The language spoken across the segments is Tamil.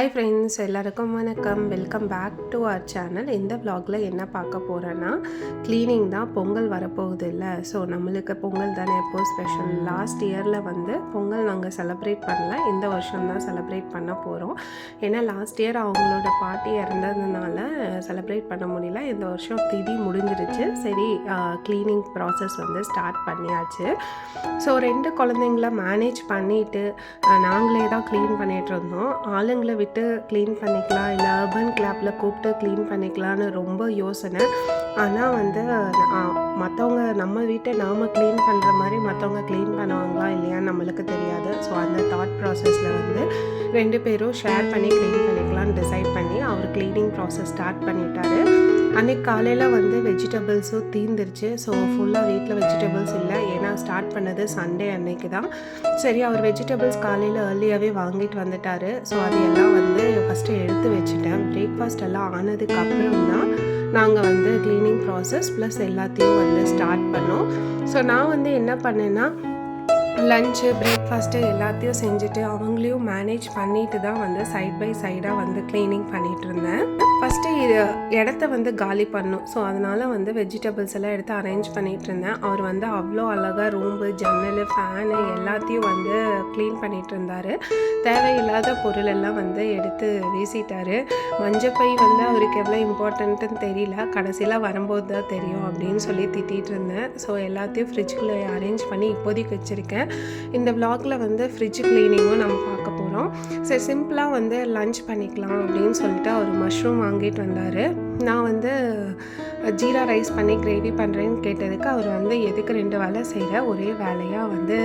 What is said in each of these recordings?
ஹாய் ஃப்ரெண்ட்ஸ், எல்லாருக்கும் வணக்கம். Welcome back to our channel. இந்த vlogல என்ன பார்க்க போகிறேன்னா, க்ளீனிங் தான். பொங்கல் வரப்போகுது இல்லை? ஸோ நம்மளுக்கு பொங்கல் தானே எப்போது ஸ்பெஷல். லாஸ்ட் இயரில் வந்து பொங்கல் நாங்கள் செலிப்ரேட் பண்ணல, இந்த வருஷம் தான் செலிப்ரேட் பண்ண போகிறோம். ஏன்னா லாஸ்ட் இயர் அவங்களோட பாட்டி இறந்ததுனால செலிப்ரேட் பண்ண முடியல. இந்த வருஷம் திதி முடிஞ்சிருச்சு. சரி, க்ளீனிங் ப்ராசஸ் வந்து ஸ்டார்ட் பண்ணியாச்சு. ஸோ 2 குழந்தைங்கள மேனேஜ் பண்ணிவிட்டு நாங்களே தான் க்ளீன் பண்ணிகிட்டு இருந்தோம். ஆளுங்களை விட்டு க்ளீன் பண்ணிக்கலாம், இல்லை அர்பன் கிளாப்பில் கூப்பிட்டு க்ளீன் பண்ணிக்கலான்னு ரொம்ப யோசனை. ஆனால் வந்து மற்றவங்க நம்ம வீட்டை நாம் க்ளீன் பண்ணுற மாதிரி மற்றவங்க க்ளீன் பண்ணுவாங்களா இல்லையான்னு நம்மளுக்கு தெரியாது. ஸோ அந்த தாட் ப்ராசஸில் வந்து 2 பேரும் ஷேர் பண்ணி க்ளீன் பண்ணிக்கலான்னு டிசைட் பண்ணி அவர் க்ளீனிங் ப்ராசஸ் ஸ்டார்ட் பண்ணிட்டாரு. அன்றைக்கி காலையில் வந்து வெஜிடபிள்ஸும் தீர்ந்துருச்சு. ஸோ ஃபுல்லாக வீட்டில் வெஜிடபிள்ஸ் இல்லை, ஏன்னா ஸ்டார்ட் பண்ணது சண்டே அன்னைக்கு தான். சரி, அவர் வெஜிடபிள்ஸ் காலையில் ஏர்லியாகவே வாங்கிட்டு வந்துட்டார். ஸோ அது எல்லாம் வந்து ஃபஸ்ட்டு எடுத்து வச்சுட்டேன். பிரேக்ஃபாஸ்ட் எல்லாம் ஆனதுக்கப்புறம் தான் நாங்கள் வந்து க்ளீனிங் ப்ராசஸ் ப்ளஸ் எல்லாத்தையும் வந்து ஸ்டார்ட் பண்ணோம். ஸோ நான் வந்து என்ன பண்ணேன்னா, லஞ்சு பிரேக்ஃபாஸ்ட்டு எல்லாத்தையும் செஞ்சுட்டு அவங்களையும் மேனேஜ் பண்ணிட்டு தான் வந்து சைட் பை சைடாக வந்து க்ளீனிங் பண்ணிகிட்டு இருந்தேன். ஃபஸ்ட்டு இடத்த வந்து காலி பண்ணும். ஸோ அதனால் வந்து வெஜிடபிள்ஸ் எல்லாம் எடுத்து அரேஞ்ச் பண்ணிகிட்டு இருந்தேன். அவர் வந்து அவ்வளோ அழகாக ரூம்பு, ஜன்னல், ஃபேனு எல்லாத்தையும் வந்து க்ளீன் பண்ணிகிட்டு இருந்தார். தேவையில்லாத பொருள் எல்லாம் வந்து எடுத்து வீசிட்டார். மஞ்சப்பை வந்து அவருக்கு எவ்வளோ இம்பார்ட்டன்ட்டுன்னு தெரியல, கடைசியில் வரும்போது தான் தெரியும் அப்படின்னு சொல்லி திட்டிகிட்டு இருந்தேன். ஸோ எல்லாத்தையும் ஃப்ரிட்ஜுக்குள்ளே அரேஞ்ச் பண்ணி இப்போதைக்கு வச்சுருக்கேன். இந்த vlogல வந்து ஃப்ரிட்ஜ் க்ளீனிங்கும் நம்ம பார்க்க போகிறோம். சரி, சிம்பிளாக வந்து லஞ்ச் பண்ணிக்கலாம் அப்படின்னு சொல்லிட்டு அவர் மஷ்ரூம் வாங்கிட்டு வந்தார். நான் வந்து ஜீரா ரைஸ் பண்ணி கிரேவி பண்ணுறேன்னு கேட்டதுக்கு அவர் வந்து எதுக்கு 2 வேலை செய்கிற, ஒரே வேலையாக வந்து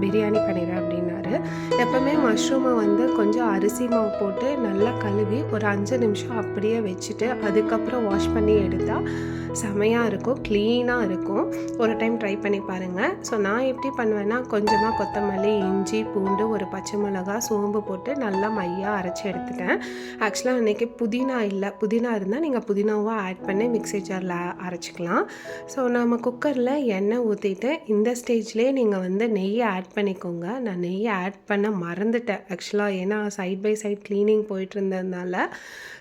பிரியாணி பண்ணிடுறேன் அப்படின்னாரு. எப்போவுமே மஷ்ரூமை வந்து கொஞ்சம் அரிசி மாவு போட்டு நல்லா கழுவி ஒரு 5 நிமிஷம் அப்படியே வச்சுட்டு அதுக்கப்புறம் வாஷ் பண்ணி எடுத்தால் செமையாக இருக்கும், க்ளீனாக இருக்கும். ஒரு டைம் ட்ரை பண்ணி பாருங்கள். ஸோ நான் எப்படி பண்ணுவேன்னா, கொஞ்சமாக கொத்தமல்லி, இஞ்சி, பூண்டு, ஒரு பச்சை மிளகாய், சோம்பு போட்டு நல்லா மையாக அரைச்சி எடுத்துட்டேன். ஆக்சுவலாக அன்றைக்கி புதினா இல்லை, புதினா இருந்தால் நீங்கள் புதினாவாக ஆட் பண்ணி மிக்ஸி ஜாரில் அரைச்சிக்கலாம். ஸோ நம்ம குக்கரில் எண்ணெய் ஊற்றிட்டு இந்த ஸ்டேஜ்லேயே நீங்கள் வந்து நெய்யை ஆட் பண்ணிக்கோங்க. நான் நெய்யை ஆட் பண்ண மறந்துட்டேன் ஆக்சுவலாக, ஏன்னா சைட் பை சைட் க்ளீனிங் போயிட்டு இருந்ததுனால.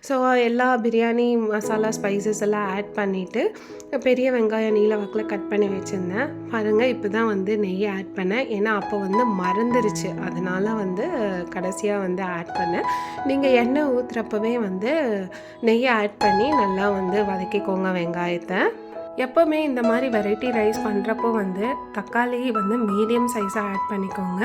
ஸோ எல்லா பிரியாணி மசாலா ஸ்பைசஸ் எல்லாம் ஆட் பண்ணிவிட்டு பெரிய வெங்காயம் நீல வாக்கில் கட் பண்ணி வச்சுருந்தேன். பாருங்கள், இப்போ தான் வந்து நெய்யை ஆட் பண்ணேன். ஏன்னா அப்போ வந்து மறந்துருச்சு, அதனால் வந்து கடைசியாக வந்து ஆட் பண்ணேன். நீங்கள் எண்ணெய் ஊற்றுறப்பவே வந்து நெய்யை ஆட் பண்ணி நல்லா வந்து வதக்கிக்கோங்க வெங்காயத்தை. எப்போவுமே இந்த மாதிரி வெரைட்டி ரைஸ் பண்ணுறப்போ வந்து தக்காளி வந்து மீடியம் சைஸாக ஆட் பண்ணிக்கோங்க.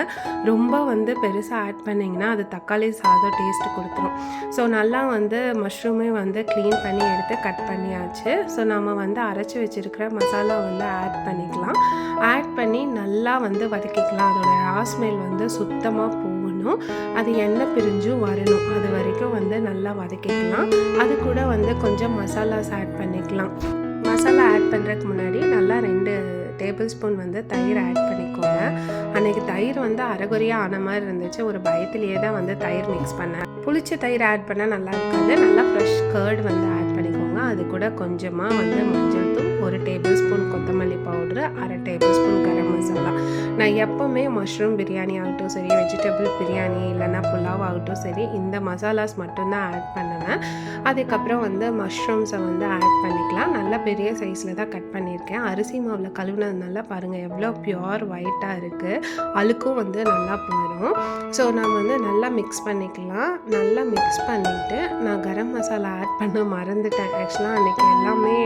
ரொம்ப வந்து பெருசாக ஆட் பண்ணிங்கன்னா அது தக்காளி சாதம் டேஸ்ட்டு கொடுத்துரும். ஸோ நல்லா வந்து மஷ்ரூமே வந்து க்ளீன் பண்ணி எடுத்து கட் பண்ணியாச்சு. ஸோ நம்ம வந்து அரைச்சி வச்சுருக்கிற மசாலா வந்து ஆட் பண்ணிக்கலாம். ஆட் பண்ணி நல்லா வந்து வதக்கிக்கலாம். அதோட ரா ஸ்மெல் வந்து சுத்தமாக போகணும், அது எண்ணெய் பிரிஞ்சும் வரணும். அது வரைக்கும் வந்து நல்லா வதக்கிக்கலாம். அது கூட வந்து கொஞ்சம் மசாலாஸ் ஆட் பண்ணிக்கலாம். மசாலா ஆட் பண்ணுறதுக்கு முன்னாடி நல்லா 2 டேபிள் ஸ்பூன் வந்து தயிர் ஆட் பண்ணிக்கோங்க. அன்றைக்கி தயிர் வந்து அரைகுறையாக ஆன மாதிரி இருந்துச்சு. ஒரு பயத்திலேயே தான் வந்து தயிர் மிக்ஸ் பண்ணேன். புளிச்ச தயிர் ஆட் பண்ணால் நல்லா இருக்காது. நல்லா ஃப்ரெஷ் கர்ட் வந்து ஆட் பண்ணிக்கோங்க. அது கூட கொஞ்சமாக வந்து மஞ்சள் தூள், 1 டேபிள் ஸ்பூன் கொத்தமல்லி powder, 1/2 table spoon garam masala. நான் எப்போவுமே மஷ்ரூம் பிரியாணி ஆகட்டும் சரி, வெஜிடபிள் பிரியாணி இல்லைன்னா புலாவ் ஆகட்டும் சரி, இந்த மசாலாஸ் மட்டும்தான் ஆட் பண்ணுவேன். அதுக்கப்புறம் வந்து மஷ்ரூம்ஸை வந்து ஆட் பண்ணிக்கலாம். நல்லா பெரிய சைஸில் தான் கட் பண்ணியிருக்கேன். அரிசி மாவில் கழுவுனதுனால பாருங்கள் எவ்வளோ பியூர் ஒயிட்டாக இருக்குது, அழுக்கும் வந்து நல்லா போயிடும். ஸோ நம்ம வந்து நல்லா மிக்ஸ் பண்ணிக்கலாம். நல்லா மிக்ஸ் பண்ணிவிட்டு நான் கரம் மசாலா ஆட் பண்ண மறந்துட்டேன். ஆக்சுவலாக அன்றைக்கி எல்லாமே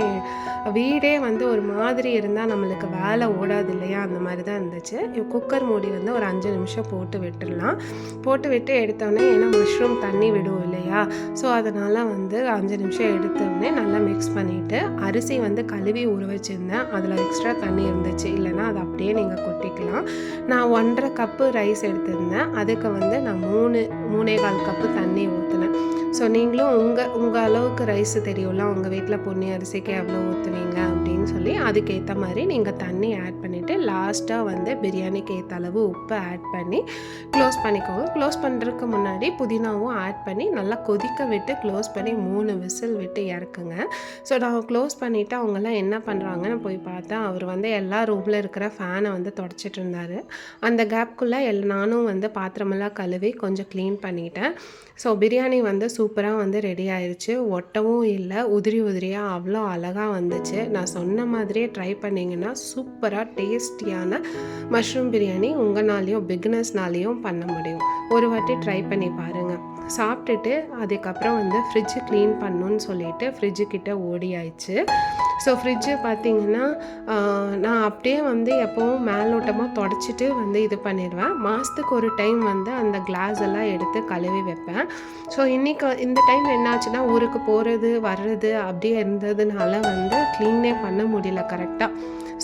வீடே வந்து ஒரு மாதிரி இருந்தால் நம்மளுக்கு வேலை ஓடாது இல்லையா, அந்த மாதிரி தான் இருந்துச்சு. குக்கர் மூடி வந்து ஒரு 5 நிமிஷம் போட்டு விட்டுடலாம். போட்டு விட்டு எடுத்தோடனே, ஏன்னா மஷ்ரூம் தண்ணி விடும் இல்லையா, ஸோ அதனால் வந்து 5 நிமிஷம் எடுத்தோடனே நல்லா மிக்ஸ் பண்ணிவிட்டு அரிசி வந்து கழுவி ஊற வச்சுருந்தேன். அதில் எக்ஸ்ட்ரா தண்ணி இருந்துச்சு, இல்லைனா அதை அப்படியே நீங்கள் கொட்டிக்கலாம். நான் 1.5 கப்பு ரைஸ் எடுத்திருந்தேன். அதுக்கு வந்து நான் 3.25 கப்பு தண்ணி ஊற்றினேன். ஸோ நீங்களும் உங்கள் அளவுக்கு ரைஸ் தெரியும்ல, உங்கள் வீட்டில் பொன்னி அரிசிக்கு எவ்வளோ ஊற்றுவீங்க அப்படின்னு சொல்லி அதுக்கேற்ற மாதிரி நீங்கள் தண்ணி ஆட் பண்ணிவிட்டு லாஸ்ட்டாக வந்து பிரியாணிக்கு ஏற்ற அளவு உப்பு ஆட் பண்ணி க்ளோஸ் பண்ணிக்கோங்க. க்ளோஸ் பண்ணுறதுக்கு முன்னாடி புதினாவும் ஆட் பண்ணி நல்லா கொதிக்க விட்டு க்ளோஸ் பண்ணி 3 விசில் விட்டு இறக்குங்க. ஸோ நான் க்ளோஸ் பண்ணிவிட்டு அவங்கெல்லாம் என்ன பண்ணுறாங்கன்னு போய் பார்த்தேன். அவர் வந்து எல்லா ரூமில் இருக்கிற ஃபேனை வந்து தொடச்சிட்டு இருந்தார். அந்த கேப்குள்ளே நானும் வந்து பாத்திரமெல்லாம் கழுவி கொஞ்சம் க்ளீன் பண்ணிட்டேன். ஸோ பிரியாணி வந்து சூப்பராக வந்து ரெடி ஆயிடுச்சு. ஒட்டவும் இல்லை, உதிரி உதிரியாக அவ்வளோ அழகாக வந்துச்சு. நான் சொன்ன மாதிரியே ட்ரை பண்ணிங்கன்னா சூப்பராக டேஸ்டியான மஷ்ரூம் பிரியாணி உங்களாலேயும் பிகினர்ஸ்னாலேயும் பண்ண முடியும். ஒரு வாட்டி ட்ரை பண்ணி பாருங்கள். சாப்பிட்டுட்டு அதுக்கப்புறம் வந்து ஃப்ரிட்ஜு க்ளீன் பண்ணணுன்னு சொல்லிட்டு ஃப்ரிட்ஜுக்கிட்ட ஓடி ஆயிடுச்சு. ஸோ ஃப்ரிட்ஜு பார்த்திங்கன்னா நான் அப்படியே வந்து எப்போவும் மேலோட்டமாக தொடச்சிட்டு வந்து இது பண்ணிடுவேன். மாதத்துக்கு ஒரு டைம் வந்து அந்த கிளாஸ் எல்லாம் எடுத்து கழுவி வைப்பேன். ஸோ இன்றைக்கி இந்த டைம் என்னாச்சுன்னா ஊருக்கு போகிறது வர்றது அப்படியே இருந்ததுனால வந்து க்ளீனே பண்ண முடியல கரெக்டாக.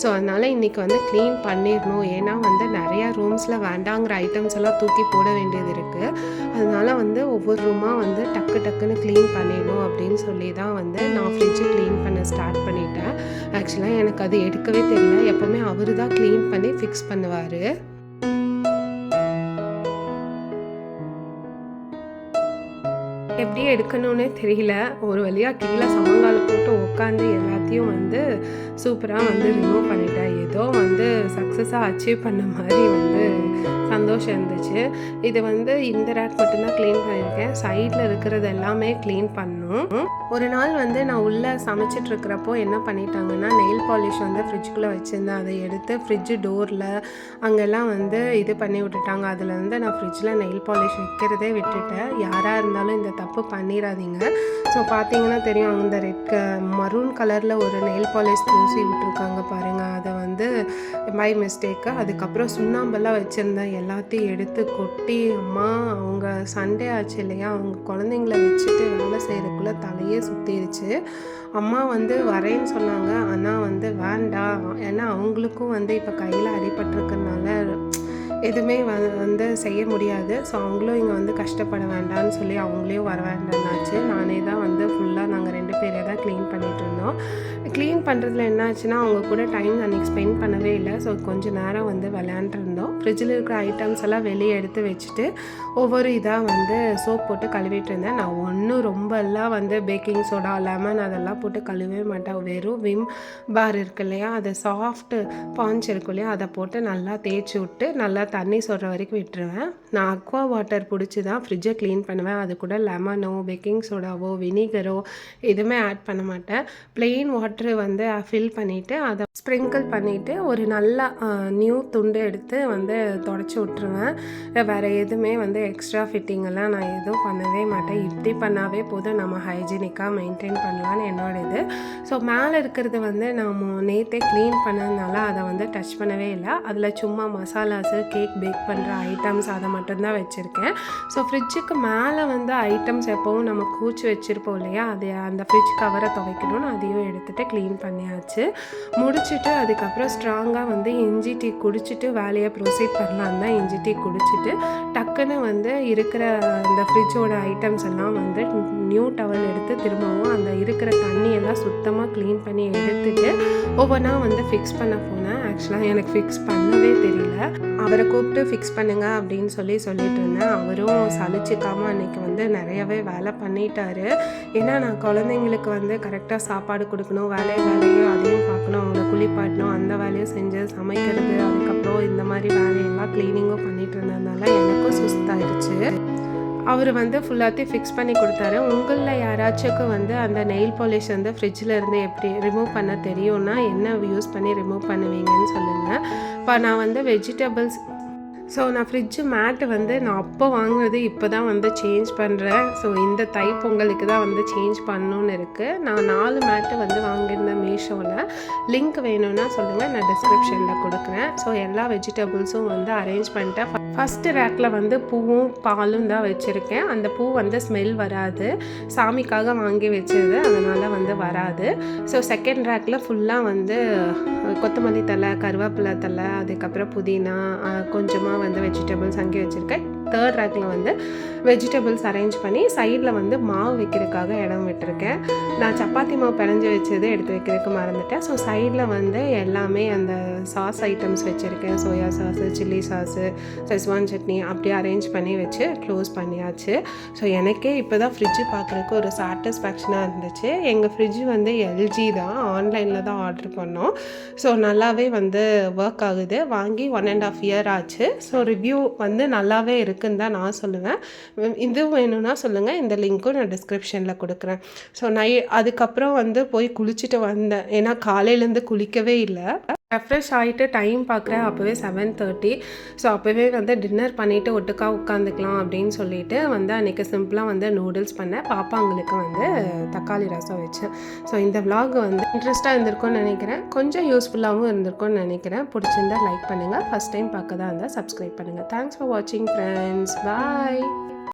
ஸோ அதனால் இன்றைக்கி வந்து க்ளீன் பண்ணிடணும். ஏன்னா வந்து நிறையா ரூம்ஸில் வேண்டாங்கிற ஐட்டம்ஸ் எல்லாம் தூக்கி போட வேண்டியது இருக்குது. அதனால் வந்து ஒவ்வொரு ரூமாக வந்து டக்குன்னு க்ளீன் பண்ணிடணும் அப்படின்னு சொல்லி தான் வந்து நான் ஃப்ரிட்ஜு க்ளீன் பண்ண ஸ்டார்ட் பண்ணிட்டேன். ஆக்சுவலாக எனக்கு அது எடுக்கவே தெரியல. எப்போவுமே அவர் தான் க்ளீன் பண்ணி ஃபிக்ஸ் பண்ணுவார். எப்படி எடுக்கணும்னே தெரியல. ஒரு வழியாக கீழே சமங்கால போட்டு உட்காந்து எல்லாத்தையும் வந்து சூப்பராக வந்து ரிமூவ் பண்ணிட்டேன். ஏதோ வந்து சக்ஸஸாக அச்சீவ் பண்ண மாதிரி வந்து சந்தோஷம் இருந்துச்சு. இது வந்து இந்த ரேக் மட்டும்தான் க்ளீன் பண்ணியிருக்கேன். சைடில் இருக்கிறது எல்லாமே க்ளீன் பண்ணணும். ஒரு நாள் வந்து நான் உள்ளே சமைச்சிட்ருக்கிறப்போ என்ன பண்ணிட்டாங்கன்னா நெயில் பாலிஷ் வந்து ஃப்ரிட்ஜுக்குள்ளே வச்சுருந்தேன். அதை எடுத்து ஃப்ரிட்ஜு டோரில் அங்கெல்லாம் வந்து இது பண்ணி விட்டுட்டாங்க. அதில் வந்து நான் ஃப்ரிட்ஜில் நெயில் பாலிஷ் வைக்கிறதே விட்டுட்டேன். யாராக இருந்தாலும் இந்த தப்பு பண்ணிடாதீங்க. ஸோ பார்த்தீங்கன்னா தெரியும், அந்த மரூன் கலரில் ஒரு நெயில் பாலிஷ் பூசி விட்டுருக்காங்க பாருங்கள். அதை வந்து பை மிஸ்டேக்கு அதுக்கப்புறம் சுண்ணாம்பெல்லாம் வச்சுருந்தேன். எல்லாத்தையும் எடுத்து கொட்டி அம்மா அவங்க சண்டே ஆச்சு இல்லையா, அவங்க குழந்தைங்கள வச்சுட்டு வேலை செய்கிறதுக்குள்ளே தலையே சுற்றிடுச்சு. அம்மா வந்து வரேன்னு சொன்னாங்க, ஆனால் வந்து வேண்டாம், ஏன்னா அவங்களுக்கும் வந்து இப்போ கையில் அடிபட்டிருக்கனால எதுவுமே வந்து செய்ய முடியாது. ஸோ அவங்களும் இங்கே வந்து கஷ்டப்பட வேண்டாம்னு சொல்லி அவங்களையும் வர வேண்டாம்னாச்சு. நானே தான் வந்து ஃபுல்லாக நாங்கள் 2 பேரே தான் க்ளீன் பண்ணிகிட்டு இருந்தோம். க்ளீன் பண்ணுறதுல என்ன ஆச்சுன்னா அவங்க கூட டைம் அன்றைக்கி ஸ்பெண்ட் பண்ணவே இல்லை. ஸோ கொஞ்சம் நேரம் வந்து விளையாண்டுருந்தோம். ஃப்ரிட்ஜில் இருக்கிற ஐட்டம்ஸ் எல்லாம் வெளியே எடுத்து வச்சுட்டு ஒவ்வொரு இதாக வந்து சோப் போட்டு கழுவிட்டு இருந்தேன். நான் ஒன்றும் ரொம்பலாம் வந்து பேக்கிங் சோடா, லெமன் அதெல்லாம் போட்டு கழுவவே மாட்டேன். வெறும் விம் பார் இருக்கு இல்லையா, அது சாஃப்ட்டு பாஞ்ச் இருக்கும் இல்லையா, அதை போட்டு நல்லா தேய்ச்சி விட்டு நல்லா தண்ணி சொல்கிற வரைக்கும் விட்டுருவேன். நான் அக்வா வாட்டர் பிடிச்சி தான் ஃப்ரிட்ஜை க்ளீன் பண்ணுவேன். அது கூட லெமனோ பேக்கிங் சோடாவோ வினிகரோ எதுவுமே ஆட் பண்ண மாட்டேன். ப்ளெயின் வாட்டர் வந்து ஃபில் பண்ணிவிட்டு அதை ஸ்ப்ரிங்கிள் பண்ணிவிட்டு ஒரு நல்ல நியூ துண்டு எடுத்து வந்து தொடச்சி விட்ருவேன். வேறு எதுவுமே வந்து எக்ஸ்ட்ரா ஃபிட்டிங்கெல்லாம் நான் எதுவும் பண்ணவே மாட்டேன். இப்படி பண்ணாவே போதும், நம்ம ஹைஜீனிக்காக மெயின்டைன் பண்ணலான்னு என்னோட இது. ஸோ மேலே இருக்கிறது வந்து நான் நேற்றே க்ளீன் பண்ணதுனால அதை வந்து டச் பண்ணவே இல்லை. அதில் சும்மா மசாலாஸு, கேக் பேக் பண்ணுற ஐட்டம்ஸ் அதை மட்டும்தான் வச்சுருக்கேன். ஸோ ஃப்ரிட்ஜுக்கு மேலே வந்து ஐட்டம்ஸ் எப்போவும் நம்ம கூச்சி வச்சுருப்போம் இல்லையா, அது அந்த ஃப்ரிட்ஜ் கவரை துவைக்கணும்னு அதையும் எடுத்துகிட்டு க்ளீன் பண்ணியாச்சு. முடிச்சுட்டு அதுக்கப்புறம் ஸ்ட்ராங்காக வந்து இஞ்சி டீ குடிச்சிட்டு வேலையை ப்ரொசீட் பண்ணலான்னு தான் இஞ்சி டீ குடிச்சிட்டு டக்குன்னு வந்து இருக்கிற அந்த ஃப்ரிட்ஜோட ஐட்டம்ஸ் எல்லாம் வந்து நியூ டவல் எடுத்து திரும்பவும் அந்த இருக்கிற தண்ணியெல்லாம் சுத்தமாக க்ளீன் பண்ணி எடுத்துட்டு ஒவ்வொன்றா வந்து ஃபிக்ஸ் பண்ண போனேன். ஆக்சுவலாக எனக்கு ஃபிக்ஸ் பண்ணவே தெரியல. அவரை கூப்பிட்டு ஃபிக்ஸ் பண்ணுங்க அப்படின்னு சொல்லிட்டு இருந்தேன். அவரும் சலிச்சிக்காமல் அன்றைக்கி வந்து நிறையவே வேலை பண்ணிட்டாரு. ஏன்னா நான் குழந்தைங்களுக்கு வந்து கரெக்டாக சாப்பாடு கொடுக்கணும், வேலையும் அதையும் பார்க்கணும், அவங்கள குளிப்பாட்டணும், அந்த வேலையும் செஞ்சு சமைக்கிறது, அதுக்கப்புறம் இந்த மாதிரி வேலையெல்லாம் க்ளீனிங்கும் பண்ணிகிட்டு இருந்ததுனால எனக்கும் சுஸ்தாயிருச்சு. அவர் வந்து ஃபுல்லாத்தையும் ஃபிக்ஸ் பண்ணி கொடுத்தாரு. உங்களில் யாராச்சுக்கும் வந்து அந்த நெயில் பாலிஷ் வந்து ஃப்ரிட்ஜில் இருந்து எப்படி ரிமூவ் பண்ண தெரியும்னா என்ன யூஸ் பண்ணி ரிமூவ் பண்ணுவீங்கன்னு சொல்லுங்கள். இப்போ நான் வந்து வெஜிடபிள்ஸ் ஸோ நான் ஃப்ரிட்ஜு மேட்டு வந்து நான் அப்போ வாங்கினது இப்போ தான் வந்து சேஞ்ச் பண்ணுறேன். ஸோ இந்த தை பொங்கலுக்கு தான் வந்து சேஞ்ச் பண்ணணுன்னு இருக்குது. நான் 4 மேட்டு வந்து வாங்கியிருந்தேன் மீஷோவில். லிங்க் வேணும்னா சொல்லுங்கள், நான் டிஸ்கிரிப்ஷனில் கொடுக்குறேன். ஸோ எல்லா வெஜிடபிள்ஸும் வந்து அரேஞ்ச் பண்ணிட்டேன். ஃபஸ்ட்டு ரேக்கில் வந்து பூவும் பாலும் தான் வச்சுருக்கேன். அந்த பூ வந்து ஸ்மெல் வராது, சாமிக்காக வாங்கி வச்சது, அதனால் வந்து வராது. ஸோ செகண்ட் ரேக்கில் ஃபுல்லாக வந்து கொத்தமல்லி தழை, கருவேப்பிலை தழை, அதுக்கப்புறம் புதினா, கொஞ்சமாக வந்து வெஜிடபிள்ஸ் அங்கே வச்சுருக்கேன். தேர்ட் ரேக்கில் வந்து வெஜிடபிள்ஸ் அரேஞ்ச் பண்ணி சைடில் வந்து மாவு வைக்கிறதுக்காக இடம் விட்டுருக்கேன். நான் சப்பாத்தி மாவு பிணைஞ்சு வச்சது எடுத்து வைக்கிறதுக்கு மறந்துட்டேன். ஸோ சைடில் வந்து எல்லாமே அந்த சாஸ் ஐட்டம்ஸ் வச்சுருக்கேன். Soya sauce, chilli sauce, schezwan chutney அப்படி அரேஞ்ச் பண்ணி வச்சு க்ளோஸ் பண்ணியாச்சு. ஸோ எனக்கே இப்போ தான் ஃப்ரிட்ஜு பார்க்குறதுக்கு ஒரு சாட்டிஸ்ஃபேக்ஷனாக இருந்துச்சு. எங்கள் ஃப்ரிட்ஜு வந்து எல்ஜி தான், ஆன்லைனில் தான் ஆர்டர் பண்ணோம். ஸோ நல்லாவே வந்து ஒர்க் ஆகுது. வாங்கி 1.5 இயர் ஆச்சு. ஸோ ரிவ்யூ வந்து நல்லாவே இருக்குன்னு தான் நான் சொல்லுவேன். இது வேணும்னா சொல்லுங்கள், இந்த லிங்க்கும் நான் டிஸ்கிரிப்ஷனில் கொடுக்குறேன். ஸோ அதுக்கப்புறம் வந்து போய் குளிச்சுட்டு வந்தேன். ஏன்னா காலையிலேருந்து குளிக்கவே இல்லை. ரெஃப்ரெஷ் ஆகிட்டு டைம் பார்க்குறேன், அப்போவே 7:30. ஸோ அப்போவே வந்து டின்னர் பண்ணிவிட்டு ஒட்டுக்கா உட்காந்துக்கலாம் அப்படின்னு சொல்லிட்டு வந்து அன்றைக்கி சிம்பிளாக வந்து நூடுல்ஸ் பண்ணேன். பாப்பாங்களுக்கு வந்து தக்காளி ரசம் வச்சேன். ஸோ இந்த விலாக் வந்து இன்ட்ரெஸ்ட்டாக இருந்திருக்கும்னு நினைக்கிறேன். கொஞ்சம் யூஸ்ஃபுல்லாகவும் இருந்திருக்கும்னு நினைக்கிறேன். பிடிச்சிருந்தா லைக் பண்ணுங்கள். ஃபஸ்ட் டைம் பார்க்க தான் இருந்தால் சப்ஸ்கிரைப் பண்ணுங்கள். தேங்க்ஸ் ஃபார் வாட்சிங் ஃப்ரெண்ட்ஸ். பாய்.